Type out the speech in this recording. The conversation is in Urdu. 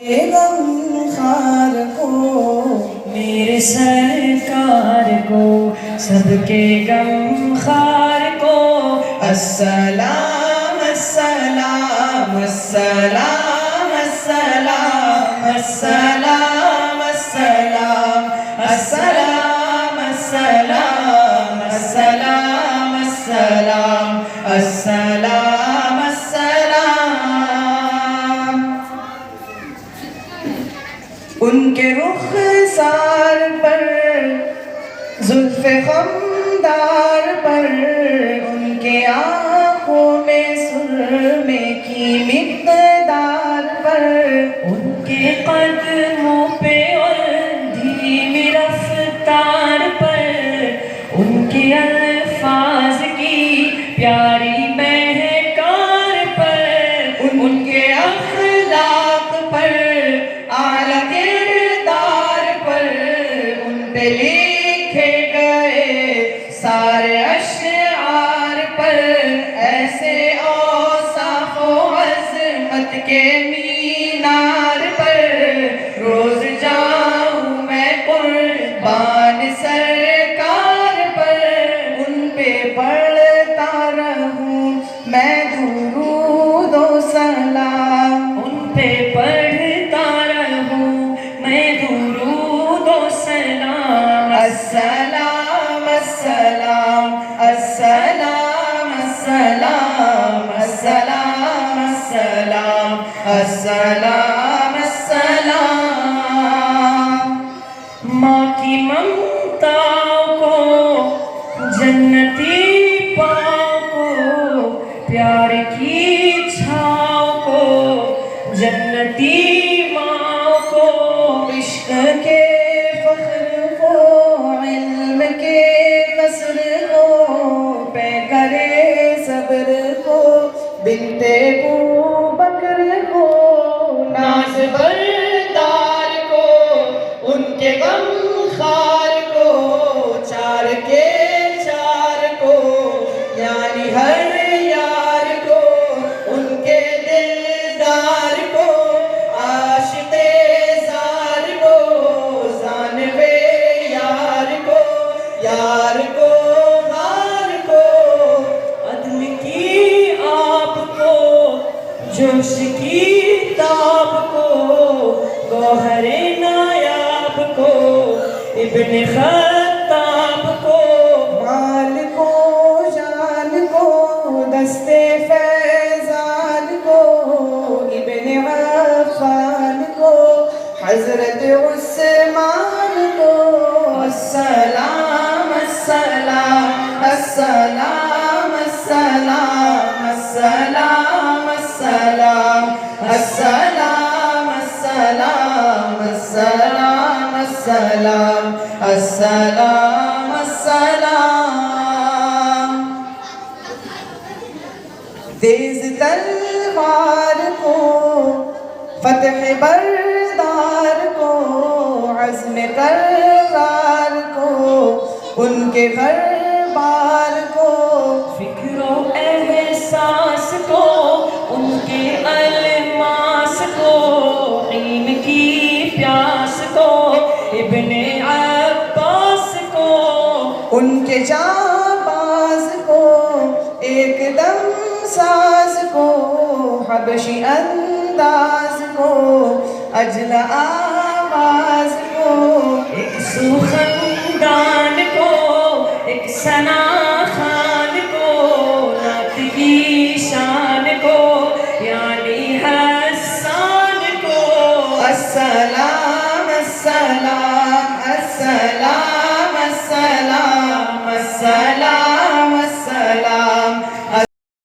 غم خار کو میرے سرکار کو سب کے غم خار کو السلام السلام السلام السلام السلام السلام السلام السلام السلام السلام السلام السلام ان کے رخسار پر زلف خمدار پر ان کے آنکھوں میں سرمے کی مقدار پر ان کے قدموں پہ اور دھیمی رفتار پر ان کے الفاظ کی پیاری مہکار پر ان کے اخلاق پر اعلیٰ کردار پر ان پہ لکھے گئے سارے اشعار پر ایسے اوصاف و عظمت کے مینار پر روز جاؤں میں قربان سرکار پر ان پہ پڑھتا رہوں میں درود و سلام ان پہ پڑھتا رہوں میں درود و سلام السلام السلام السلام السلام السلام السلام السلام السلام ماں کی ممتا کو جنتی پاؤں کو پیار کی چھاؤں کو جنتی ماں کو عشق کے فخر کو علم کے قصر کو پہ کرے صبر کو بنت ابو بکر کو ناز بردار کو ان کے غم خار کو چار کے چار کو یعنی ہر یار کو ان کے دلدار کو عاشق زار کو زانوے یار کو غار کو عدم کی آپ کو جوش کی تاب کو گوہر نایاب کو ابن خطاب کو مال کو جان کو دستے فیضان کو ابن عفان کو حضرت عثمان کو السلام السلام السلام السلام السلام السلام السلام السلام السلام السلام السلام السلام تیز تلوار کو فتح بردار کو عزم قرار کو ان کے گھر بار کو فکر و احساس کو ان کے الماس کو علم کی پیاس کو ابن عباس کو ان کے جانباز کو ایک دم ساز کو حبشی انداز کو اجل آواز کو ایک سخندان کو ایک ثنا خان کو نعت کی شان کو یعنی حسان کو السلام